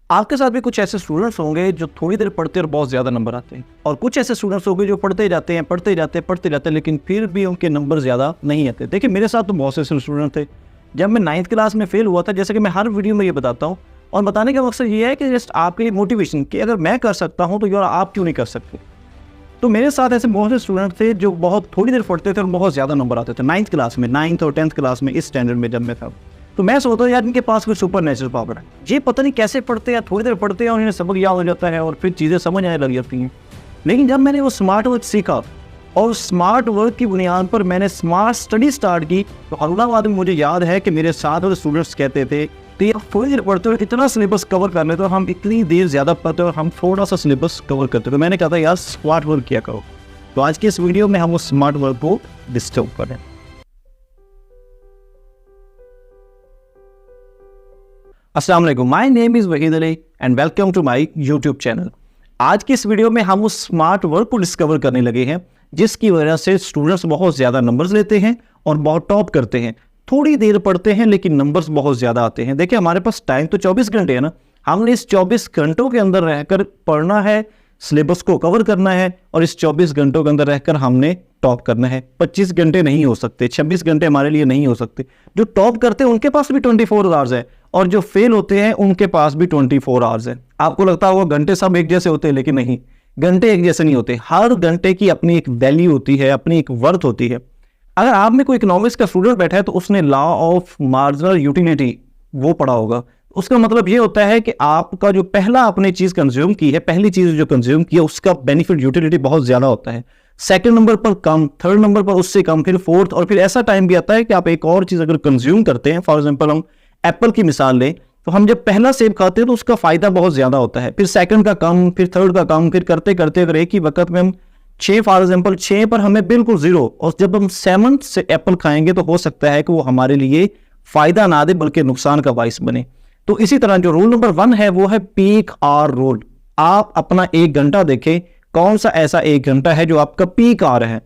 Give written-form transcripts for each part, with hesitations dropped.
आपके साथ भी कुछ ऐसे स्टूडेंट्स होंगे जो थोड़ी देर पढ़ते और बहुत ज़्यादा नंबर आते हैं, और कुछ ऐसे स्टूडेंट्स होंगे जो पढ़ते जाते हैं लेकिन फिर भी उनके नंबर ज़्यादा नहीं आते। देखिए मेरे साथ तो बहुत से ऐसे स्टूडेंट थे। जब मैं 9th क्लास में फेल हुआ था, जैसे कि मैं हर वीडियो में ये बताता हूँ, और बताने का मकसद ये है कि जस्ट आपकी मोटिवेशन कि अगर मैं कर सकता हूँ तो यार आप क्यों नहीं कर सकते। तो मेरे साथ ऐसे बहुत से स्टूडेंट थे जो बहुत थोड़ी देर पढ़ते थे और बहुत ज़्यादा नंबर आते थे 9th क्लास में, 9th और 10th क्लास में, इस स्टैंडर्ड में जब मैं था। तो मैं सोचता हूँ यार इनके पास कोई सुपर नेचुरल पावर है, ये पता नहीं कैसे पढ़ते हैं, थोड़ी देर पढ़ते हैं और इन्हें सबक याद हो जाता है और फिर चीज़ें समझ आने लग जाती हैं। लेकिन जब मैंने वो स्मार्ट वर्क सीखा और स्मार्ट वर्क की बुनियाद पर मैंने स्मार्ट स्टडी स्टार्ट की, तो औरंगाबाद में मुझे याद है कि मेरे साथ वाले स्टूडेंट्स कहते थे तो ये थोड़ी देर पढ़ते हो इतना सिलेबस कवर कर लेते हो, हम इतनी देर ज़्यादा पढ़ते और हम थोड़ा सा सिलेबस कवर करते। तो मैंने कहा था यार स्मार्ट वर्क किया करो। तो आज के इस वीडियो में हम उस स्मार्ट वर्क को डिस्कस करें। अस्सलाम वालेकुम, my name is Waheed Ali and welcome to my YouTube channel. आज की इस वीडियो में हम उस स्मार्ट वर्क को डिस्कवर करने लगे हैं जिसकी वजह से स्टूडेंट्स बहुत ज़्यादा नंबर्स लेते हैं और बहुत टॉप करते हैं। थोड़ी देर पढ़ते हैं लेकिन नंबर्स बहुत ज़्यादा आते हैं। देखिए हमारे पास टाइम तो 24 घंटे है ना, हमने इस 24 घंटों के अंदर रहकर पढ़ना है, सिलेबस को कवर करना है और इस 24 घंटों के अंदर रहकर हमने टॉप करना है। 25 घंटे नहीं हो सकते, 26 घंटे हमारे लिए नहीं हो सकते। जो टॉप करते हैं उनके पास भी 24 आवर्स है और जो फेल होते हैं उनके पास भी 24 आवर्स है। आपको लगता होगा घंटे सब एक जैसे होते हैं, लेकिन नहीं, घंटे एक जैसे नहीं होते। हर घंटे की अपनी एक वैल्यू होती है, अपनी एक वर्थ होती है। अगर आप में कोई इकोनॉमिक्स का स्टूडेंट बैठा है तो उसने लॉ ऑफ मार्जिनल यूटिलिटी वो पढ़ा होगा। उसका मतलब ये होता है कि आपका जो पहला आपने चीज़ कंज्यूम की है, पहली चीज़ जो कंज्यूम की है उसका बेनिफिट यूटिलिटी बहुत ज़्यादा होता है। सेकंड नंबर पर कम, थर्ड नंबर पर उससे कम, फिर फोर्थ, और फिर ऐसा टाइम भी आता है कि आप एक और चीज़ अगर कंज्यूम करते हैं, फॉर एग्जांपल हम एप्पल की मिसाल लें, तो हम जब पहला सेब खाते हैं तो उसका फ़ायदा बहुत ज़्यादा होता है, फिर सेकंड का कम, फिर थर्ड का कम, फिर करते करते अगर एक ही वक्त में हम 6 फॉर एग्जाम्पल 6 पर हमें बिल्कुल 0, और जब हम 7 से एप्पल खाएंगे तो हो सकता है कि वो हमारे लिए फ़ायदा ना दे बल्कि नुकसान का बाइस बने। तो इसी तरह जो रूल नंबर 1 है वो है पीक आवर रूल। आप अपना 1 घंटा देखें, कौन सा ऐसा 1 घंटा है जो आपका पीक आवर है।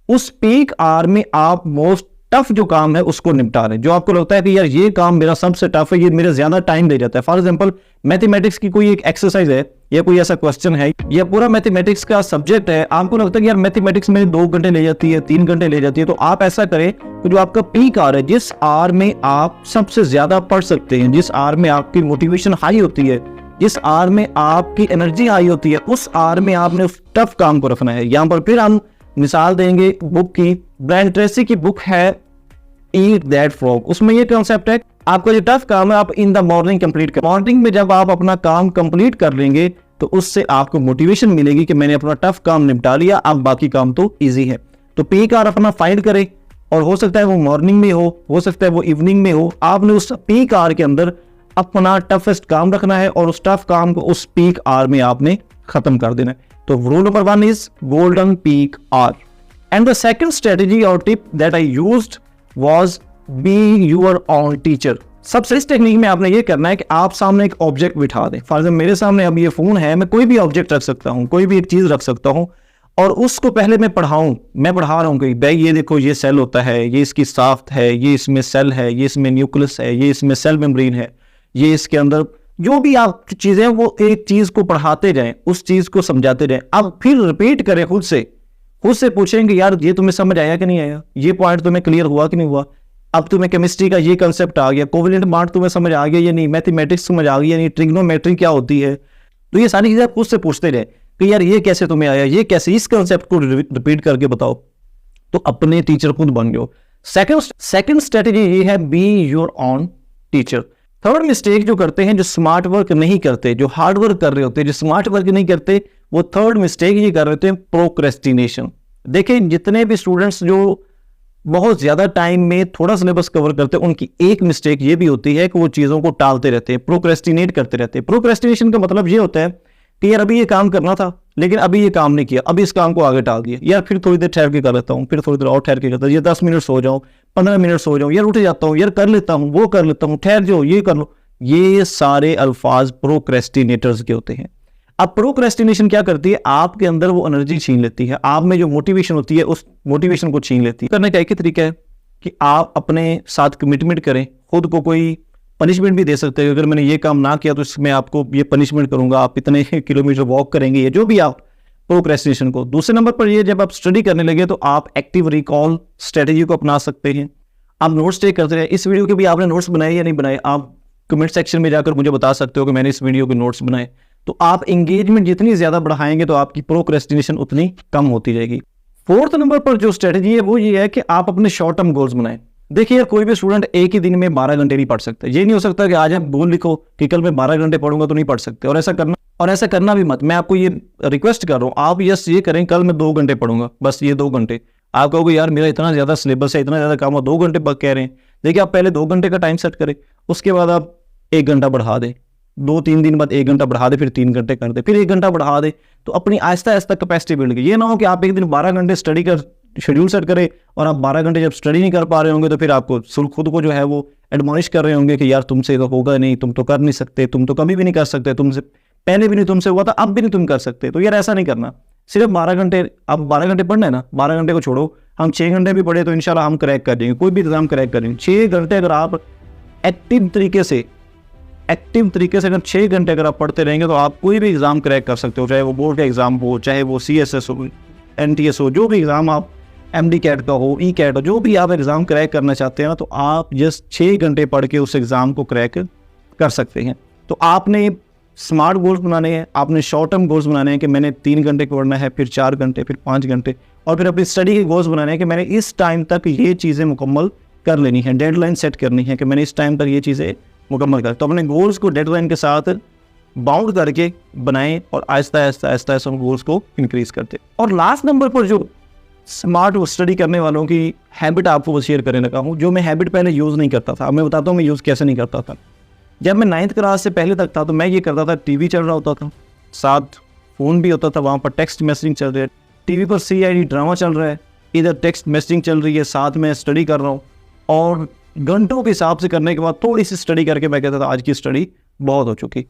उस पीक आवर में आप मोस्ट टफ जो काम है उसको निपटा रहे हैं। जो आपको लगता है कि यार ये काम मेरा सबसे टफ है, ये मेरा ज्यादा टाइम ले जाता है। फॉर एग्जांपल मैथमेटिक्स की कोई एक एक्सरसाइज है या कोई ऐसा क्वेश्चन है या पूरा मैथमेटिक्स का सब्जेक्ट है, आपको लगता है कि यार मैथमेटिक्स में 2 घंटे ले जाती है, 3 घंटे ले जाती है, तो आप ऐसा करें कि जो आपका पीक आवर है, जिस आवर में आप सबसे ज्यादा पढ़ सकते हैं, जिस आवर में आपकी मोटिवेशन हाई होती है, जिस आवर में आपकी एनर्जी हाई होती है, उस आवर में आपने उस टफ काम को रखना है। यहाँ पर फिर हम मिसाल देंगे बुक की। ब्रायन ट्रेसी की बुक है ईट दैट फ्रॉग। उसमें ये कॉन्सेप्ट है आपका जो टफ काम है आप इन द मॉर्निंग कंप्लीट कर। मॉर्निंग में जब आप अपना काम कंप्लीट कर लेंगे तो उससे आपको मोटिवेशन मिलेगी कि मैंने अपना टफ काम निपटा लिया, अब बाकी काम तो इजी है। तो पीक आवर अपना फाइंड करें, और हो सकता है वो मॉर्निंग में हो सकता है वो इवनिंग में हो। आपने उस पीक आवर के अंदर अपना टफेस्ट काम रखना है और उस टफ काम को उस पीक आवर में आपने खत्म कर देना है। तो rule number 1 is golden peak hour. And the second strategy और tip that I used was be your own teacher. सबसे इस टेक्निक में आपने ये करना है कि आप सामने एक ऑब्जेक्ट बिठा दें। फॉर एग्जाम्पल मेरे सामने अब ये फोन है, मैं कोई भी ऑब्जेक्ट रख सकता हूँ, कोई भी एक चीज रख सकता हूँ, और उसको पहले मैं पढ़ाऊं। मैं पढ़ा रहा हूँ कि भाई ये देखो ये सेल होता है, ये इसकी साफ्ट है, ये इसमें सेल है, ये इसमें न्यूक्लियस है, ये इसमें सेल मेम्ब्रेन है, ये इसके अंदर जो भी आप चीजें हैं वो एक चीज को पढ़ाते जाएं, उस चीज को समझाते जाएं। अब फिर रिपीट करें खुद से पूछेंगे यार ये तुम्हें समझ आया कि नहीं आया, ये पॉइंट तुम्हें क्लियर हुआ कि नहीं हुआ, अब तुम्हें केमिस्ट्री का ये कंसेप्ट आ गया, कोवेलेंट बॉन्ड तुम्हें समझ आ गया या नहीं, मैथमेटिक्स समझ आ गई या नहीं, ट्रिग्नोमेट्री क्या होती है। तो ये सारी चीजें आप खुद से पूछते रहे कि यार ये कैसे तुम्हें आया, ये कैसे, इस कंसेप्ट को रिपीट करके बताओ, तो अपने टीचर खुद बन जाओ। सेकंड स्ट्रेटेजी ये है be your on teacher. Third mistake जो करते हैं, जो स्मार्ट वर्क नहीं करते, जो हार्ड वर्क कर रहे होते हैं, जो स्मार्ट वर्क नहीं करते, वो थर्ड मिस्टेक ये कर रहे होते हैं प्रोक्रेस्टिनेशन। देखें जितने भी स्टूडेंट्स जो बहुत ज्यादा टाइम में थोड़ा सिलेबस कवर करते हैं, उनकी एक मिस्टेक ये भी होती है कि वो चीजों को टालते रहते हैं, प्रोक्रेस्टिनेट करते रहते हैं। प्रोक्रेस्टिनेशन का मतलब ये होता है कि यार अभी ये काम करना था लेकिन अभी ये काम नहीं किया, अभी इस काम को आगे टाल दिया, यार फिर थोड़ी देर ठहर के कर लेता हूँ, फिर थोड़ी देर और ठहर के करता हूँ, ये 10 मिनट सो जाऊँ, 15 मिनट सो जाऊँ, यार उठ जाता हूँ, यार कर लेता हूँ, वो कर लेता हूँ, ठहर जाओ, ये कर लो। ये सारे अल्फाज प्रोक्रेस्टिनेटर्स के होते हैं। अब प्रोक्रेस्टिनेशन क्या करती है, आपके अंदर वो एनर्जी छीन लेती है, आप में जो मोटिवेशन होती है उस मोटिवेशन को छीन लेती है। करने का एक ही तरीका है कि आप अपने साथ कमिटमेंट करें, खुद को कोई पनिशमेंट भी दे सकते हैं, अगर मैंने ये काम ना किया तो इसमें आपको ये पनिशमेंट करूंगा, आप इतने किलोमीटर वॉक करेंगे, ये जो भी आप प्रोक्रेस्टिनेशन को। दूसरे नंबर पर ये, जब आप स्टडी करने लगे तो आप एक्टिव रिकॉल स्ट्रेटेजी को अपना सकते हैं। आप नोट्स टेक करते रहे। इस वीडियो के भी आपने नोट्स बनाए या नहीं बनाए, आप कमेंट सेक्शन में जाकर मुझे बता सकते हो कि मैंने इस वीडियो के नोट्स बनाए। तो आप एंगेजमेंट जितनी ज्यादा बढ़ाएंगे तो आपकी प्रोक्रेस्टिनेशन उतनी कम होती जाएगी। फोर्थ नंबर पर जो स्ट्रेटेजी है वो ये है कि आप अपने शॉर्ट टर्म गोल्स बनाएं। देखिए यार, कोई भी स्टूडेंट एक ही दिन में 12 घंटे नहीं पढ़ सकते। ये नहीं हो सकता कि आज आप गोल लिखो कि कल मैं 12 घंटे पढ़ूंगा, तो नहीं पढ़ सकते। और ऐसा करना भी मत। मैं आपको ये रिक्वेस्ट कर रहा हूँ, आप ये करें कल मैं 2 घंटे पढ़ूंगा, बस ये 2 घंटे। आप कहोगे यार मेरा इतना ज्यादा सिलेबस है, इतना ज्यादा काम है, 2 घंटे कह रहे हैं। देखिए, आप पहले 2 घंटे का टाइम सेट करें, उसके बाद आप 1 घंटा बढ़ा दें, 2-3 दिन बाद 1 घंटा बढ़ा दे, फिर 3 घंटे कर दे, फिर 1 घंटा बढ़ा दे। तो अपनी आहिस्ता आहिस्ता कैपेसिटी बिल्ड की। ये ना हो कि आप एक दिन 12 घंटे स्टडी कर शेड्यूल सेट करें और आप 12 घंटे जब स्टडी नहीं कर पा रहे होंगे तो फिर आपको खुद को जो है वो एडमोनिश कर रहे होंगे कि यार तुमसे तो होगा नहीं, तुम तो कर नहीं सकते, तुम तो कभी भी नहीं कर सकते, तुमसे पहले भी नहीं तुमसे हुआ था, अब भी नहीं तुम कर सकते। तो यार ऐसा नहीं करना। सिर्फ 12 घंटे, अब 12 घंटे पढ़ना है ना, 12 घंटे को छोड़ो, हम 6 घंटे भी पढ़े तो इंशाल्लाह हम क्रैक कर देंगे, कोई भी एग्जाम क्रैक करेंगे। 6 घंटे अगर आप एक्टिव तरीके से अगर 6 घंटे अगर आप पढ़ते रहेंगे तो आप कोई भी एग्जाम क्रैक कर सकते हो, चाहे वो बोर्ड का एग्जाम हो, चाहे वो CSS हो, NTS हो, जो भी एग्जाम आप MD कैट का हो, E-कैट हो, जो भी आप एग्जाम क्रैक करना चाहते हैं ना, तो आप जस्ट 6 घंटे पढ़ के उस एग्जाम को क्रैक कर सकते हैं। तो आपने स्मार्ट गोल्स बनाने हैं, आपने शॉर्ट टर्म गोल्स बनाने हैं कि मैंने 3 घंटे पढ़ना है, फिर 4 घंटे, फिर 5 घंटे, और फिर अपनी स्टडी के गोल्स बनाने हैं कि मैंने इस टाइम तक ये चीज़ें मुकम्मल कर लेनी है। डेडलाइन सेट करनी है कि मैंने इस टाइम तक ये चीज़ें मुकम्मल कर। तो अपने गोल्स को डेडलाइन के साथ बाउंड करके बनाएं और आहिस्ता आहिस्ता गोल्स को इंक्रीज करते। और लास्ट नंबर पर जो स्मार्ट स्टडी करने वालों की हैबिट आपको वो शेयर करने लगा हूँ, जो मैं हैबिट पहले यूज़ नहीं करता था। अब मैं बताता हूँ मैं यूज़ कैसे नहीं करता था। जब मैं 9th क्लास से पहले तक था तो मैं ये करता था, टीवी चल रहा होता था, साथ फ़ोन भी होता था, वहाँ पर टेक्स्ट मैसेजिंग चल रही है, टीवी पर CID ड्रामा चल रहा है, इधर टेक्स्ट मैसेजिंग चल रही है, साथ में स्टडी कर रहा हूँ। और घंटों के हिसाब से करने के बाद थोड़ी सी स्टडी करके मैं कहता था आज की स्टडी बहुत हो चुकी।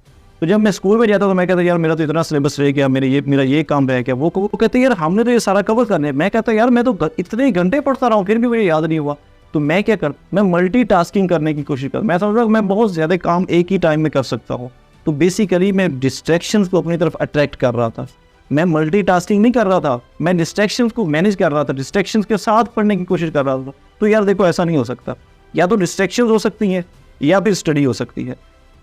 तो जब मैं स्कूल में जाता तो मैं कहता यार मेरा तो इतना सिलेबस रह गया, मेरा ये काम रह गया, वो कहते यार हमने तो ये सारा कवर करना है। मैं कहता यार मैं तो इतने घंटे पढ़ता रहा हूँ फिर भी मुझे याद नहीं हुआ। तो मैं क्या कर, मैं मल्टीटास्किंग करने की कोशिश कर, मैं समझ रहा हूँ मैं बहुत ज़्यादा काम एक ही टाइम में कर सकता हूँ। तो बेसिकली मैं डिस्ट्रैक्शंस को अपनी तरफ अट्रैक्ट कर रहा था। मैं मल्टीटास्किंग नहीं कर रहा था, मैं डिस्ट्रैक्शंस को मैनेज कर रहा था, डिस्ट्रैक्शंस के साथ पढ़ने की कोशिश कर रहा था। तो यार देखो ऐसा नहीं हो सकता, या तो डिस्ट्रैक्शंस हो सकती हैं या फिर स्टडी हो सकती है।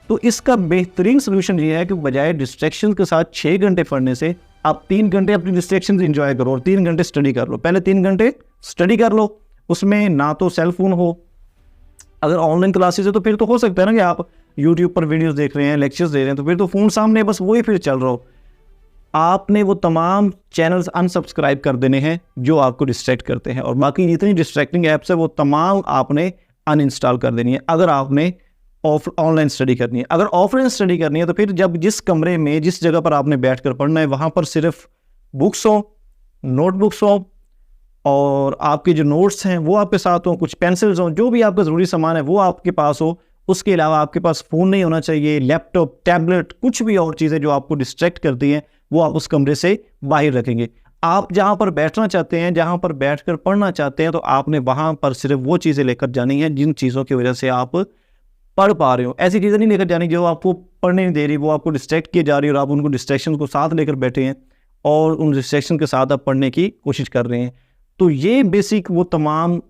तो इसका बेहतरीन सोल्यूशन ये है कि बजाय डिस्ट्रैक्शंस के साथ 6 घंटे पढ़ने से आप 3 घंटे अपनी डिस्ट्रैक्शंस एंजॉय करो और 3 घंटे स्टडी कर लो। पहले 3 घंटे स्टडी कर लो, उसमें ना तो सेल फोन हो, अगर ऑनलाइन क्लासेस है तो फिर तो हो सकता है ना कि आप यूट्यूब पर वीडियोस देख रहे हैं, लेक्चर्स दे रहे हैं, तो फिर तो फ़ोन सामने बस वही फिर चल रहा हो। आपने वो तमाम चैनल्स अनसब्सक्राइब कर देने हैं जो आपको डिस्ट्रैक्ट करते हैं, और बाकी जितनी डिस्ट्रैक्टिंग ऐप्स है वो तमाम आपने अनइंस्टॉल कर देनी है अगर आपने ऑनलाइन स्टडी करनी है। अगर ऑफलाइन स्टडी करनी है तो फिर जब जिस कमरे में जिस जगह पर आपने बैठकर पढ़ना है वहाँ पर सिर्फ बुक्स हो, नोटबुक्स हो, और आपके जो नोट्स हैं वो आपके साथ हों, कुछ पेंसिल्स हों, जो भी आपका ज़रूरी सामान है वो आपके पास हो। उसके अलावा आपके पास फ़ोन नहीं होना चाहिए, लैपटॉप, टैबलेट, कुछ भी और चीज़ें जो आपको डिस्ट्रैक्ट करती हैं वो आप उस कमरे से बाहर रखेंगे। आप जहाँ पर बैठना चाहते हैं, जहाँ पर बैठकर पढ़ना चाहते हैं, तो आपने वहाँ पर सिर्फ वो चीज़ें लेकर जानी है जिन चीज़ों की वजह से आप पढ़ पा रहे हो। ऐसी चीज़ें नहीं लेकर जानी जो आपको पढ़ने नहीं दे रही, वो आपको डिस्ट्रैक्ट किए जा रही है और आप उनको डिस्ट्रैक्शन को साथ लेकर बैठे हैं और उन डिस्ट्रैक्शन के साथ आप पढ़ने की कोशिश कर रहे हैं। तो ये बेसिक वो तमाम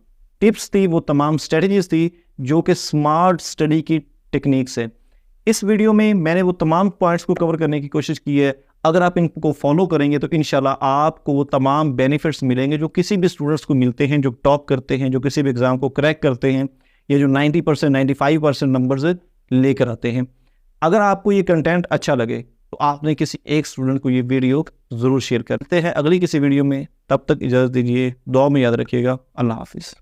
टिप्स थी, वो तमाम स्ट्रेटजीज थी जो कि स्मार्ट स्टडी की टेक्निक्स है। इस वीडियो में मैंने वो तमाम पॉइंट्स को कवर करने की कोशिश की है। अगर आप इनको फॉलो करेंगे तो इंशाल्लाह आपको वो तमाम बेनिफिट्स मिलेंगे जो किसी भी स्टूडेंट्स को मिलते हैं जो टॉप करते हैं, जो किसी भी एग्जाम को क्रैक करते हैं, या जो 90% 95% नंबर्स लेकर आते हैं। अगर आपको ये कंटेंट अच्छा लगे तो आपने किसी एक स्टूडेंट को ये वीडियो ज़रूर शेयर करते हैं। अगली किसी वीडियो में, तब तक इजाज़त दीजिए, दुआ में याद रखिएगा। अल्लाह हाफिज़।